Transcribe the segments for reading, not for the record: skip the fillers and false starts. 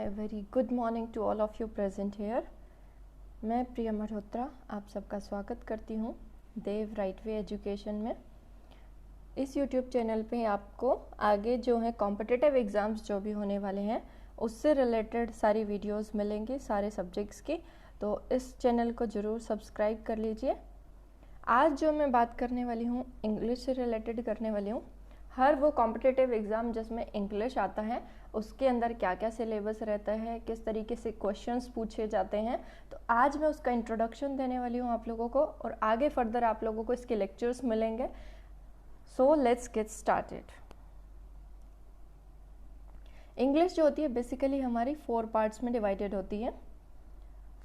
A very good morning to all of you present here. मैं प्रिया मल्होत्रा आप सबका स्वागत करती हूँ देव राइट वे एजुकेशन में। इस YouTube चैनल पे आपको आगे जो है कॉम्पिटिटिव एग्ज़ाम्स जो भी होने वाले हैं उससे रिलेटेड सारी वीडियोस मिलेंगी सारे सब्जेक्ट्स की, तो इस चैनल को ज़रूर सब्सक्राइब कर लीजिए। आज जो मैं बात करने वाली हूँ इंग्लिश से रिलेटेड करने वाली हूँ। हर वो कॉम्पिटिटिव एग्ज़ाम जिसमें इंग्लिश आता है उसके अंदर क्या क्या सिलेबस रहता है, किस तरीके से क्वेश्चंस पूछे जाते हैं, तो आज मैं उसका इंट्रोडक्शन देने वाली हूँ आप लोगों को और आगे फर्दर आप लोगों को इसके लेक्चर्स मिलेंगे। So let's get started. English जो होती है बेसिकली हमारी 4 पार्ट्स में डिवाइडेड होती है।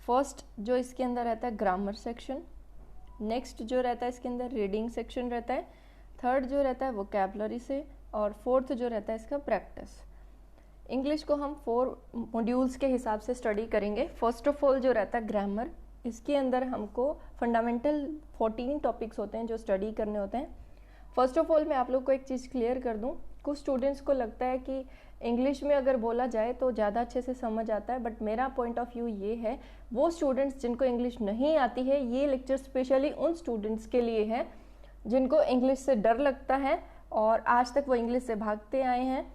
फर्स्ट जो इसके अंदर रहता है ग्रामर सेक्शन, नेक्स्ट जो रहता है इसके अंदर रीडिंग सेक्शन रहता है, थर्ड जो रहता है वोकैबुलरी से, और फोर्थ जो रहता है इसका प्रैक्टिस। इंग्लिश को हम 4 मॉड्यूल्स के हिसाब से स्टडी करेंगे। फर्स्ट ऑफ ऑल जो रहता है ग्रामर, इसके अंदर हमको फंडामेंटल 14 टॉपिक्स होते हैं जो स्टडी करने होते हैं। फर्स्ट ऑफ ऑल मैं आप लोग को एक चीज़ क्लियर कर दूं, कुछ स्टूडेंट्स को लगता है कि इंग्लिश में अगर बोला जाए तो ज़्यादा अच्छे से समझ आता है, बट मेरा पॉइंट ऑफ व्यू ये है वो स्टूडेंट्स जिनको इंग्लिश नहीं आती है, ये लेक्चर स्पेशली उन स्टूडेंट्स के लिए है जिनको इंग्लिश से डर लगता है और आज तक वो इंग्लिश से भागते आए हैं।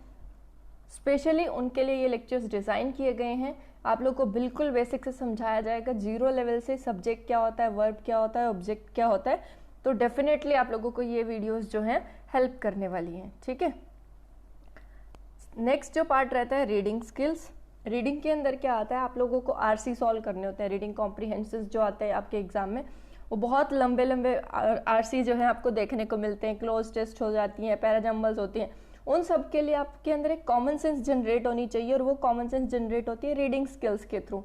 स्पेशली उनके लिए ये लेक्चर्स डिज़ाइन किए गए हैं। आप लोग को बिल्कुल बेसिक से समझाया जाएगा, 0 लेवल से सब्जेक्ट क्या होता है, वर्ब क्या होता है, ऑब्जेक्ट क्या होता है। तो डेफिनेटली आप लोगों को ये वीडियोस जो हैं हेल्प करने वाली हैं, ठीक है। नेक्स्ट जो पार्ट रहता है रीडिंग स्किल्स। रीडिंग के अंदर क्या आता है, आप लोगों को आरसी सॉल्व करने होते हैं। रीडिंग कॉम्प्रिहेंसिव जो आते हैं आपके एग्जाम में वो बहुत लंबे लंबे आरसी जो है आपको देखने को मिलते हैं। क्लोज टेस्ट हो जाती हैं, पैराजम्बल्स होती हैं। उन सब के लिए आपके अंदर एक कॉमन सेंस जनरेट होनी चाहिए और वो कॉमन सेंस जनरेट होती है रीडिंग स्किल्स के थ्रू।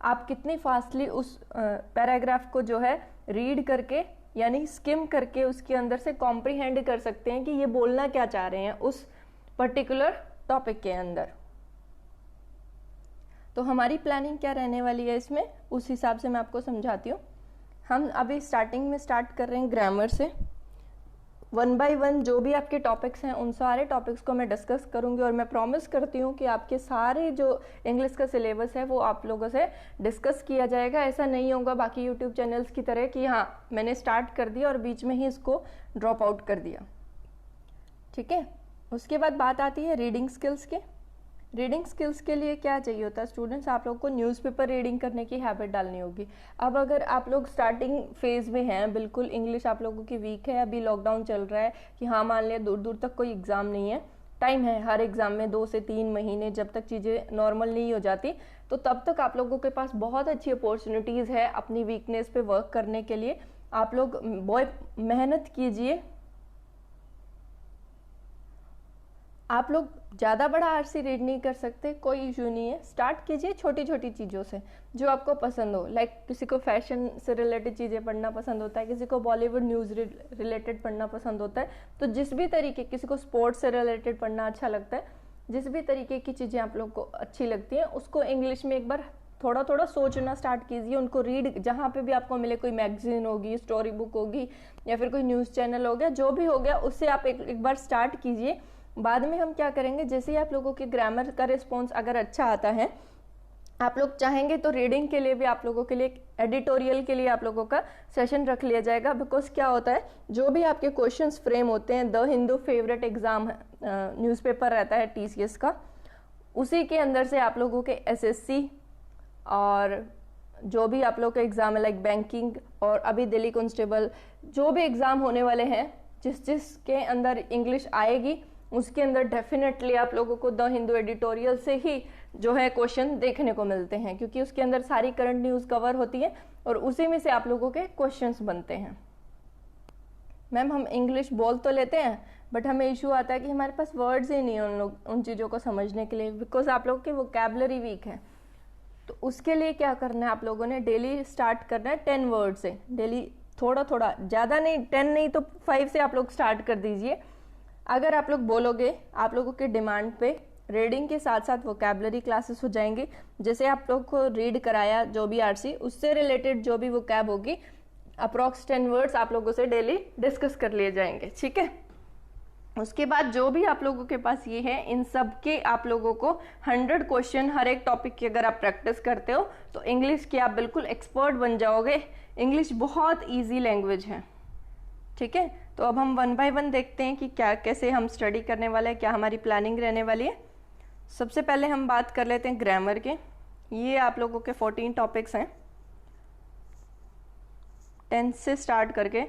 आप कितनी फास्टली उस पैराग्राफ को जो है रीड करके यानी स्किम करके उसके अंदर से कॉम्प्रीहेंड कर सकते हैं कि ये बोलना क्या चाह रहे हैं उस पर्टिकुलर टॉपिक के अंदर। तो हमारी प्लानिंग क्या रहने वाली है इसमें, उस हिसाब से मैं आपको समझाती हूँ। हम अभी स्टार्टिंग में स्टार्ट कर रहे हैं ग्रामर से। 1 बाय 1 जो भी आपके टॉपिक्स हैं उन सारे टॉपिक्स को मैं डिस्कस करूंगी और मैं प्रॉमिस करती हूँ कि आपके सारे जो इंग्लिश का सिलेबस है वो आप लोगों से डिस्कस किया जाएगा। ऐसा नहीं होगा बाकी यूट्यूब चैनल्स की तरह कि हाँ मैंने स्टार्ट कर दिया और बीच में ही इसको ड्रॉप आउट कर दिया, ठीक है। उसके बाद बात आती है रीडिंग स्किल्स के। रीडिंग स्किल्स के लिए क्या चाहिए होता है स्टूडेंट्स, आप लोग को न्यूज़पेपर रीडिंग करने की हैबिट डालनी होगी। अब अगर आप लोग स्टार्टिंग फेज में हैं, बिल्कुल इंग्लिश आप लोगों की वीक है, अभी लॉकडाउन चल रहा है कि हाँ मान लिया दूर दूर तक कोई एग्ज़ाम नहीं है, टाइम है हर एग्ज़ाम में 2 से 3 महीने, जब तक चीज़ें नॉर्मल नहीं हो जाती तो तब तक आप लोगों के पास बहुत अच्छी अपॉर्चुनिटीज़ है अपनी वीकनेस पे वर्क करने के लिए। आप लोग बहुत मेहनत कीजिए। आप लोग ज़्यादा बड़ा आरसी रीड नहीं कर सकते, कोई इशू नहीं है। स्टार्ट कीजिए छोटी छोटी चीज़ों से जो आपको पसंद हो। लाइक किसी को फैशन से रिलेटेड चीज़ें पढ़ना पसंद होता है, किसी को बॉलीवुड न्यूज़ रिलेटेड पढ़ना पसंद होता है, तो जिस भी तरीके, किसी को स्पोर्ट्स से रिलेटेड पढ़ना अच्छा लगता है, जिस भी तरीके की चीज़ें आप लोग को अच्छी लगती हैं उसको इंग्लिश में एक बार थोड़ा थोड़ा सोचना स्टार्ट कीजिए। उनको रीड जहाँ पे भी आपको मिले, कोई मैगजीन होगी, स्टोरी बुक होगी या फिर कोई न्यूज़ चैनल हो गया, जो भी हो गया उससे आप एक बार स्टार्ट कीजिए। बाद में हम क्या करेंगे, जैसे ही आप लोगों के ग्रामर का रिस्पॉन्स अगर अच्छा आता है, आप लोग चाहेंगे तो रीडिंग के लिए भी आप लोगों के लिए एडिटोरियल के लिए आप लोगों का सेशन रख लिया जाएगा। बिकॉज क्या होता है, जो भी आपके क्वेश्चंस फ्रेम होते हैं, the Hindu favourite exam newspaper रहता है TCS का, उसी के अंदर से आप लोगों के SSC और जो भी आप लोग का एग्ज़ाम है लाइक बैंकिंग और अभी दिल्ली कांस्टेबल, जो भी एग्ज़ाम होने वाले हैं जिसके अंदर इंग्लिश आएगी उसके अंदर डेफिनेटली आप लोगों को द हिंदू एडिटोरियल से ही जो है क्वेश्चन देखने को मिलते हैं, क्योंकि उसके अंदर सारी करंट न्यूज़ कवर होती है और उसी में से आप लोगों के क्वेश्चंस बनते हैं। मैम हम इंग्लिश बोल तो लेते हैं बट हमें इशू आता है कि हमारे पास वर्ड्स ही नहीं है उन चीज़ों को समझने के लिए, बिकॉज आप लोग की वोकैबुलरी वीक है। तो उसके लिए क्या करना है, आप लोगों ने डेली स्टार्ट करना है 10 वर्ड से। डेली थोड़ा थोड़ा, ज़्यादा नहीं, 10 नहीं तो 5 से आप लोग स्टार्ट कर दीजिए। अगर आप लोग बोलोगे, आप लोगों के डिमांड पे रीडिंग के साथ साथ वोकैबुलरी क्लासेस हो जाएंगे। जैसे आप लोग को रीड कराया जो भी आरसी, उससे रिलेटेड जो भी वोकैब होगी, अप्रॉक्स 10 वर्ड्स आप लोगों से डेली डिस्कस कर लिए जाएंगे, ठीक है। उसके बाद जो भी आप लोगों के पास ये है, इन सब के आप लोगों को 100 क्वेश्चन हर एक टॉपिक की अगर आप प्रैक्टिस करते हो तो इंग्लिश की आप बिल्कुल एक्सपर्ट बन जाओगे। इंग्लिश बहुत इजी लैंग्वेज है, ठीक है। तो अब हम 1 बाय 1 देखते हैं कि क्या कैसे हम स्टडी करने वाले हैं, क्या हमारी प्लानिंग रहने वाली है। सबसे पहले हम बात कर लेते हैं ग्रामर के। ये आप लोगों के 14 टॉपिक्स हैं, टेंस से स्टार्ट करके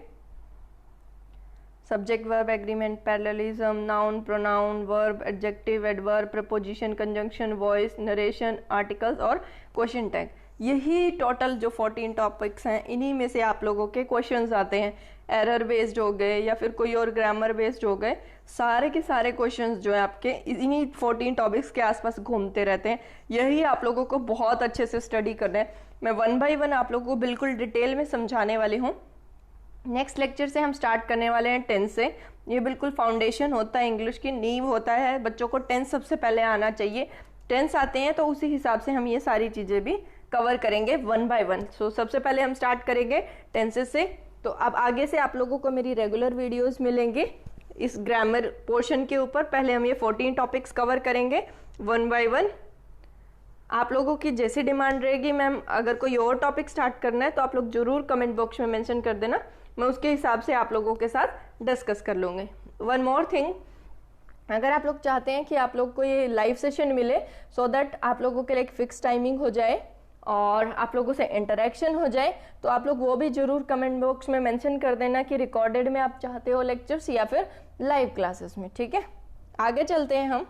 subject, verb, agreement, parallelism, noun, pronoun, verb, adjective, adverb, preposition, conjunction, voice, narration, articles और क्वेश्चन टैग। यही टोटल जो 14 टॉपिक्स हैं, इन्हीं में से आप लोगों के क्वेश्चंस आते हैं। एरर बेस्ड हो गए या फिर कोई और ग्रामर बेस्ड हो गए, सारे के सारे क्वेश्चंस जो है आपके इन्हीं 14 टॉपिक्स के आसपास घूमते रहते हैं। यही आप लोगों को बहुत अच्छे से स्टडी करना है। मैं 1 बाय 1 आप लोगों को बिल्कुल डिटेल में समझाने वाली हूँ। नेक्स्ट लेक्चर से हम स्टार्ट करने वाले हैं टेंस से। ये बिल्कुल फाउंडेशन होता है, इंग्लिश की नींव होता है। बच्चों को टेंस सबसे पहले आना चाहिए। टेंस आते हैं तो उसी हिसाब से हम ये सारी चीज़ें भी कवर करेंगे 1 बाय 1। सो सबसे पहले हम स्टार्ट करेंगे टेंसेस से। तो अब आगे से आप लोगों को मेरी रेगुलर वीडियोस मिलेंगे इस ग्रामर पोर्शन के ऊपर। पहले हम ये 14 टॉपिक्स कवर करेंगे 1 बाय 1। आप लोगों की जैसी डिमांड रहेगी, मैम अगर कोई और टॉपिक स्टार्ट करना है तो आप लोग जरूर कमेंट बॉक्स में मेंशन कर देना, मैं उसके हिसाब से आप लोगों के साथ डिस्कस कर लूँगी। वन मोर थिंग, अगर आप लोग चाहते हैं कि आप लोग को ये लाइव सेशन मिले सो दैट आप लोगों के लिए एक फिक्स टाइमिंग हो जाए और आप लोगों से इंटरेक्शन हो जाए, तो आप लोग वो भी जरूर कमेंट बॉक्स में मेंशन कर देना कि रिकॉर्डेड में आप चाहते हो लेक्चर्स या फिर लाइव क्लासेस में, ठीक है। आगे चलते हैं हम।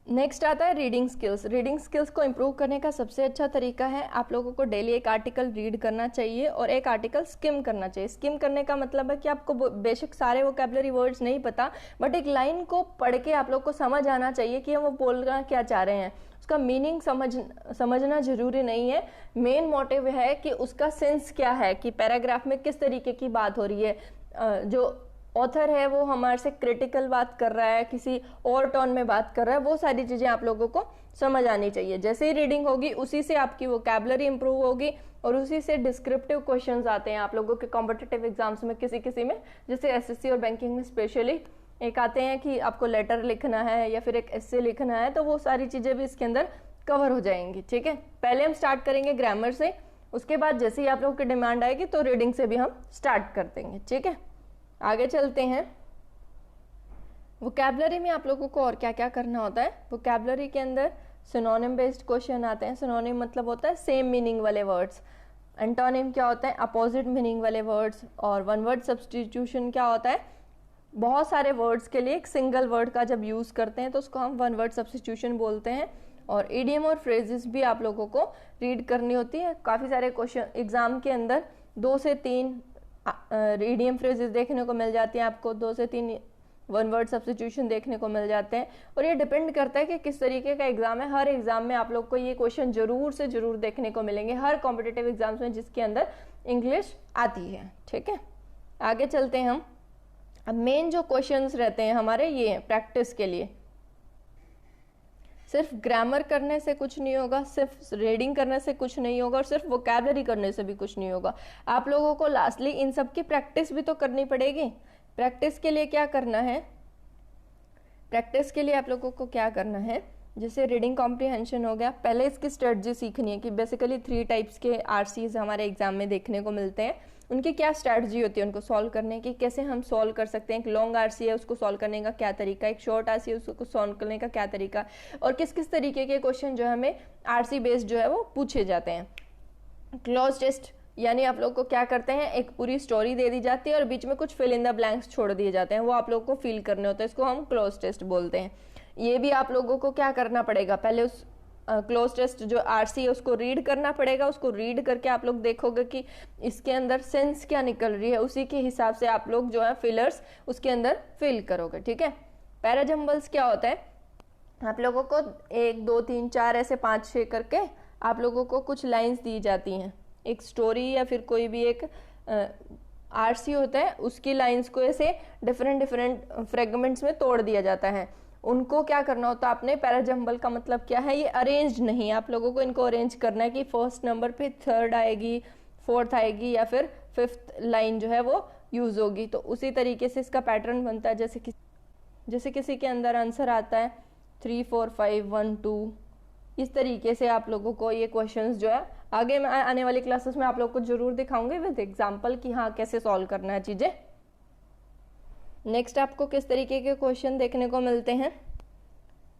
नेक्स्ट आता है रीडिंग स्किल्स। रीडिंग स्किल्स को इम्प्रूव करने का सबसे अच्छा तरीका है आप लोगों को डेली एक आर्टिकल रीड करना चाहिए और एक आर्टिकल स्किम करना चाहिए। स्किम करने का मतलब है कि आपको बेशक सारे वोकैबुलरी वर्ड्स नहीं पता, बट एक लाइन को पढ़ के आप लोग को समझ आना चाहिए कि वो बोलना क्या चाह रहे हैं। उसका मीनिंग समझना जरूरी नहीं है, मेन मोटिव है कि उसका सेंस क्या है, कि पैराग्राफ में किस तरीके की बात हो रही है। जो ऑथर है वो हमारे से क्रिटिकल बात कर रहा है, किसी और टोन में बात कर रहा है, वो सारी चीज़ें आप लोगों को समझ आनी चाहिए। जैसे ही रीडिंग होगी उसी से आपकी वोकैबुलरी इंप्रूव होगी और उसी से डिस्क्रिप्टिव क्वेश्चंस आते हैं आप लोगों के कॉम्पिटिटिव एग्जाम्स में, किसी में, जैसे एसएससी और बैंकिंग में स्पेशली एक आते हैं कि आपको लेटर लिखना है या फिर एक एस्से लिखना है, तो वो सारी चीज़ें भी इसके अंदर कवर हो जाएंगी, ठीक है। पहले हम स्टार्ट करेंगे ग्रामर से, उसके बाद जैसे ही आप लोगों की डिमांड आएगी तो रीडिंग से भी हम स्टार्ट कर देंगे, ठीक है। आगे चलते हैं। वोकैबुलरी में आप लोगों को और क्या क्या करना होता है। वोकैबुलरी के अंदर सिनोनिम बेस्ड क्वेश्चन आते हैं। सिनोनिम मतलब होता है सेम मीनिंग वाले वर्ड्स। एंटोनिम क्या होता है, अपोजिट मीनिंग वाले वर्ड्स। और वन वर्ड सब्स्टिट्यूशन क्या होता है, बहुत सारे वर्ड्स के लिए एक सिंगल वर्ड का जब यूज करते हैं तो उसको हम वन वर्ड सब्स्टिट्यूशन बोलते हैं। और इडियम और फ्रेजेस भी आप लोगों को रीड करनी होती है। काफ़ी सारे क्वेश्चन एग्जाम के अंदर 2 से 3 इडियम फ्रेजेस देखने को मिल जाती हैं आपको, 2 से 3 वन वर्ड सब्स्टिट्यूशन देखने को मिल जाते हैं। और ये डिपेंड करता है कि किस तरीके का एग्जाम है। हर एग्जाम में आप लोग को ये क्वेश्चन जरूर से जरूर देखने को मिलेंगे, हर कॉम्पिटिटिव एग्जाम्स में जिसके अंदर इंग्लिश आती है, ठीक है। आगे चलते हैं हम। अब मेन जो क्वेश्चंस रहते हैं हमारे ये हैं प्रैक्टिस के लिए। सिर्फ ग्रामर करने से कुछ नहीं होगा, सिर्फ रीडिंग करने से कुछ नहीं होगा और सिर्फ वोकैबुलरी करने से भी कुछ नहीं होगा। आप लोगों को लास्टली इन सब की प्रैक्टिस भी तो करनी पड़ेगी। प्रैक्टिस के लिए क्या करना है, प्रैक्टिस के लिए आप लोगों को क्या करना है, जैसे रीडिंग कॉम्प्रिहेंशन हो गया, पहले इसकी स्ट्रेटजी सीखनी है कि बेसिकली 3 टाइप्स के आरसीज हमारे एग्जाम में देखने को मिलते हैं। उनकी क्या स्ट्रैटेजी होती है उनको सॉल्व करने की, कैसे हम सॉल्व कर सकते हैं। एक लॉन्ग आरसी है उसको सॉल्व करने का क्या तरीका, एक शॉर्ट आरसी है उसको सॉल्व करने का क्या तरीका, और किस किस तरीके के क्वेश्चन जो हमें आरसी बेस्ड जो है वो पूछे जाते हैं। क्लोज टेस्ट यानी आप लोग को क्या करते हैं, एक पूरी स्टोरी दे दी जाती है और बीच में कुछ फिल इन द ब्लैंक्स छोड़ दिए जाते हैं, वो आप लोग को फिल करने होते हैं, इसको हम क्लोज टेस्ट बोलते हैं। ये भी आप लोगों को क्या करना पड़ेगा, पहले उस क्लोज टेस्ट जो आरसी है उसको रीड करना पड़ेगा। उसको रीड करके आप लोग देखोगे कि इसके अंदर सेंस क्या निकल रही है, उसी के हिसाब से आप लोग जो है फिलर्स उसके अंदर फिल करोगे, ठीक है। पैराजम्बल्स क्या होता है, आप लोगों को 1 2 3 4 ऐसे 5 6 करके आप लोगों को कुछ लाइंस दी जाती हैं। एक स्टोरी या फिर कोई भी एक आरसी होता है उसकी लाइंस को ऐसे डिफरेंट फ्रेगमेंट्स में तोड़ दिया जाता है। उनको क्या करना होता है आपने, पैराजम्बल का मतलब क्या है, ये अरेंज नहीं, आप लोगों को इनको अरेंज करना है कि फर्स्ट नंबर पे 3rd आएगी, 4th आएगी या फिर 5th लाइन जो है वो यूज़ होगी। तो उसी तरीके से इसका पैटर्न बनता है। जैसे किसी के अंदर आंसर आता है 3 4 5 1 2, इस तरीके से आप लोगों को ये क्वेश्चंस जो है आगे मैं आने वाली क्लासेस में आप लोगों को जरूर दिखाऊंगे विद एग्जांपल कि हाँ कैसे सॉल्व करना है चीज़ें। नेक्स्ट आपको किस तरीके के क्वेश्चन देखने को मिलते हैं,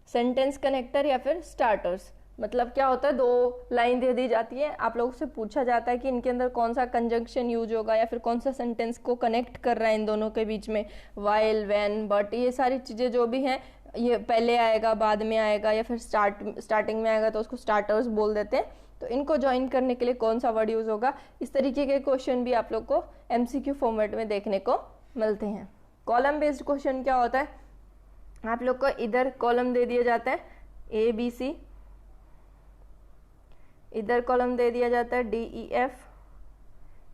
सेंटेंस कनेक्टर या फिर स्टार्टर्स। मतलब क्या होता है, दो लाइन दे दी जाती है, आप लोगों से पूछा जाता है कि इनके अंदर कौन सा कंजंक्शन यूज होगा या फिर कौन सा सेंटेंस को कनेक्ट कर रहा है इन दोनों के बीच में, वाइल, व्हेन, बट, ये सारी चीज़ें जो भी हैं ये पहले आएगा, बाद में आएगा या फिर स्टार्टिंग में आएगा, तो उसको स्टार्टर्स बोल देते हैं। तो इनको ज्वाइन करने के लिए कौन सा वर्ड यूज होगा, इस तरीके के क्वेश्चन भी आप लोग को MCQ फॉर्मेट में देखने को मिलते हैं। कॉलम बेस्ड क्वेश्चन क्या होता है, आप लोग को इधर कॉलम दे दिया जाता है ABC, इधर कॉलम दे दिया जाता है DEF,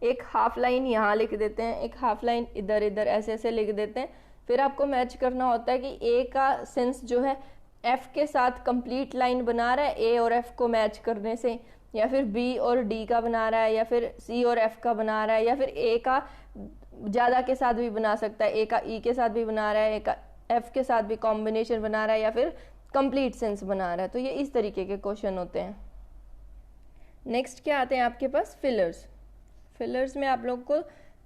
एक हाफ लाइन यहाँ लिख देते हैं, एक हाफ लाइन इधर इधर ऐसे ऐसे लिख देते हैं। फिर आपको मैच करना होता है कि A का सेंस जो है F के साथ कंप्लीट लाइन बना रहा है A और F को मैच करने से, या फिर B और D का बना रहा है, या फिर C और F का बना रहा है, या फिर A का ज़्यादा के साथ भी बना सकता है, A का E के साथ भी बना रहा है, A का F के साथ भी कॉम्बिनेशन बना रहा है, या फिर कंप्लीट सेंस बना रहा है। तो ये इस तरीके के क्वेश्चन होते हैं। नेक्स्ट क्या आते हैं आपके पास, फिलर्स। फिलर्स में आप लोग को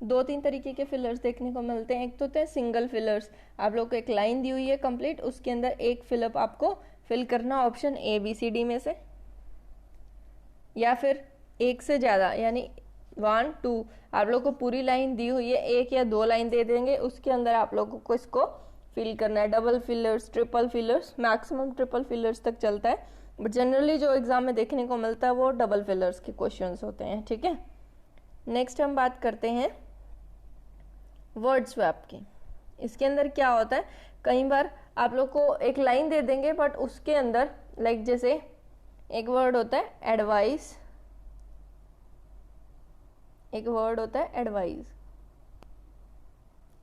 2-3 तरीके के फिलर्स देखने को मिलते हैं। एक तो होते हैं सिंगल फिलर्स, आप लोग को एक लाइन दी हुई है कंप्लीट, उसके अंदर एक फिलअप आपको फिल करना ऑप्शन ABCD में से, या फिर एक से ज़्यादा यानी 1 2, आप लोग को पूरी लाइन दी हुई है, एक या 2 लाइन दे देंगे, उसके अंदर आप लोगों को इसको फिल करना है। Double fillers, triple fillers, maximum triple fillers तक चलता है, बट जनरली जो एग्जाम में देखने को मिलता है वो डबल फिलर्स के क्वेश्चंस होते हैं। ठीक है, नेक्स्ट हम बात करते हैं वर्ड स्वैप की। इसके अंदर क्या होता है, कई बार आप लोग को एक लाइन दे देंगे बट उसके अंदर लाइक जैसे एक वर्ड होता है एडवाइस, एक वर्ड होता है एडवाइस।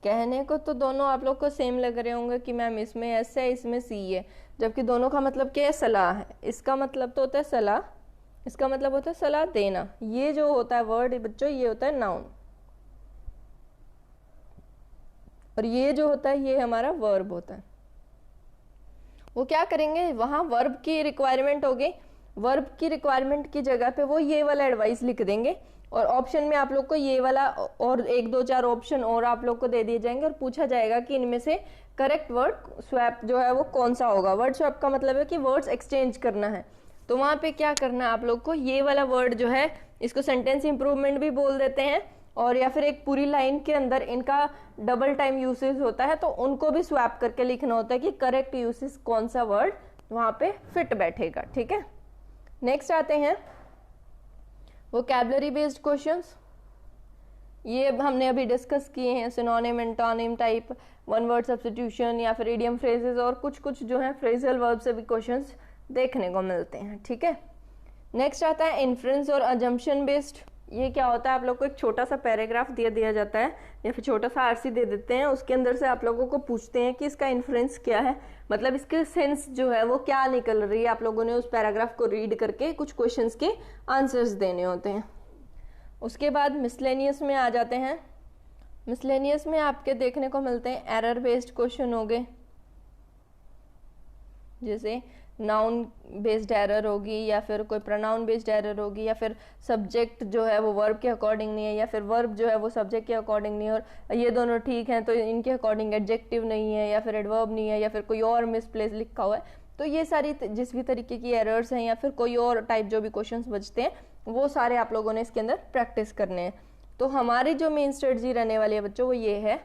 कहने को तो दोनों आप लोग को सेम लग रहे होंगे कि मैम इसमें एस है इसमें सी है, जबकि दोनों का मतलब क्या है, सलाह है। इसका मतलब तो होता है सलाह, इसका मतलब होता है सलाह देना। ये जो होता है वर्ड बच्चों, ये होता है नाउन, और ये जो होता है ये हमारा वर्ब होता है। वो क्या करेंगे, वहां वर्ब की रिक्वायरमेंट होगी, वर्ब की रिक्वायरमेंट की जगह पे वो ये वाला एडवाइस लिख देंगे, और ऑप्शन में आप लोग को ये वाला और 1 2 4 ऑप्शन और आप लोग को दे दिए जाएंगे, और पूछा जाएगा कि इनमें से करेक्ट वर्ड स्वैप जो है वो कौन सा होगा। वर्ड स्वैप का मतलब है कि वर्ड्स एक्सचेंज करना है। तो वहां पे क्या करना है आप लोग को, ये वाला वर्ड जो है इसको सेंटेंस इंप्रूवमेंट भी बोल देते हैं, और या फिर एक पूरी लाइन के अंदर इनका डबल टाइम यूसेज होता है, तो उनको भी स्वैप करके लिखना होता है कि करेक्ट यूसेज कौन सा वर्ड वहां पे फिट बैठेगा। ठीक है, नेक्स्ट आते हैं वोकैबुलरी बेस्ड क्वेश्चंस। ये हमने अभी डिस्कस किए हैं, synonym, antonym type, one word substitution, या फिर इडियम फ्रेजेस, और कुछ जो है फ्रेजल वर्ब से भी क्वेश्चंस देखने को मिलते हैं। ठीक है, नेक्स्ट आता है इन्फ्रेंस और अजम्पशन बेस्ड। ये क्या होता है, आप लोग को एक छोटा सा पैराग्राफ दिया जाता है या फिर छोटा सा आरसी दे देते हैं, उसके अंदर से आप लोगों को पूछते हैं कि इसका इन्फ्रेंस क्या है, मतलब इसके सेंस जो है वो क्या निकल रही है। आप लोगों ने उस पैराग्राफ को रीड करके कुछ क्वेश्चंस के आंसर्स देने होते हैं। उसके बाद मिसलेनियस में आ जाते हैं। मिसलेनियस में आपके देखने को मिलते हैं एरर बेस्ड क्वेश्चन हो गए, जैसे नाउन बेस्ड एरर होगी, या फिर कोई प्रोनाउन बेस्ड एरर होगी, या फिर सब्जेक्ट जो है वो वर्ब के अकॉर्डिंग नहीं है, या फिर वर्ब जो है वो सब्जेक्ट के अकॉर्डिंग नहीं है, और ये दोनों ठीक हैं तो इनके अकॉर्डिंग एडजेक्टिव नहीं है, या फिर एडवर्ब नहीं है, या फिर कोई और मिसप्लेस लिखा हुआ है। तो ये सारी जिस भी तरीके की एरर्स हैं या फिर कोई और टाइप जो भी क्वेश्चंस बचते हैं वो सारे आप लोगों ने इसके अंदर प्रैक्टिस करने हैं। तो हमारी जो मेन स्ट्रेटजी रहने वाली है बच्चों वो ये है,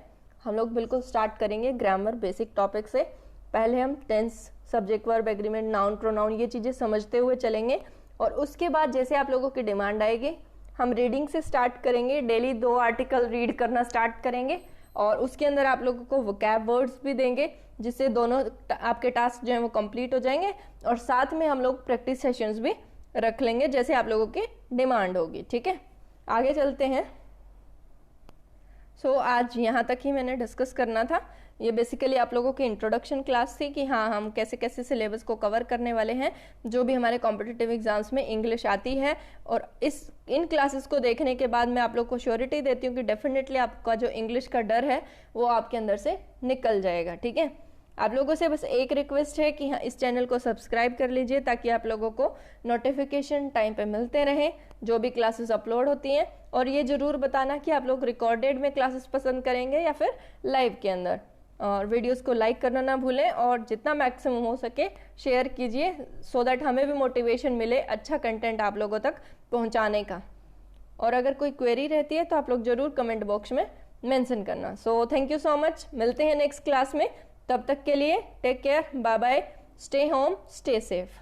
हम लोग बिल्कुल स्टार्ट करेंगे ग्रामर बेसिक टॉपिक से। पहले हम tense, subject, verb, agreement, noun, pronoun, ये चीज़ें समझते हुए चलेंगे, और उसके बाद जैसे आप लोगों की डिमांड आएगी हम रीडिंग से स्टार्ट करेंगे। डेली 2 आर्टिकल रीड करना स्टार्ट करेंगे, और उसके अंदर आप लोगों को वोकैब वर्ड्स भी देंगे, जिससे दोनों आपके टास्क जो है वो कंप्लीट हो जाएंगे, और साथ में हम लोग प्रैक्टिस सेशंस भी रख लेंगे जैसे आप लोगों की डिमांड होगी। ठीक है, आगे चलते हैं। सो आज यहाँ तक ही मैंने डिस्कस करना था ये बेसिकली आप लोगों की इंट्रोडक्शन क्लास थी कि हाँ हम कैसे कैसे सिलेबस को कवर करने वाले हैं जो भी हमारे कॉम्पिटिटिव एग्जाम्स में इंग्लिश आती है। और इन क्लासेस को देखने के बाद मैं आप लोग को श्योरिटी देती हूँ कि डेफिनेटली आपका जो इंग्लिश का डर है वो आपके अंदर से निकल जाएगा। ठीक है, आप लोगों से बस एक रिक्वेस्ट है कि हाँ इस चैनल को सब्सक्राइब कर लीजिए ताकि आप लोगों को नोटिफिकेशन टाइम पे मिलते रहें जो भी क्लासेस अपलोड होती हैं। और ये जरूर बताना कि आप लोग रिकॉर्डेड में क्लासेस पसंद करेंगे या फिर लाइव के अंदर। और वीडियोस को लाइक करना ना भूलें और जितना मैक्सिमम हो सके शेयर कीजिए सो दैट हमें भी मोटिवेशन मिले अच्छा कंटेंट आप लोगों तक पहुंचाने का। और अगर कोई क्वेरी रहती है तो आप लोग जरूर कमेंट बॉक्स में मेंशन करना। So thank you so much, मिलते हैं नेक्स्ट क्लास में। तब तक के लिए take care, bye bye, stay home, stay safe.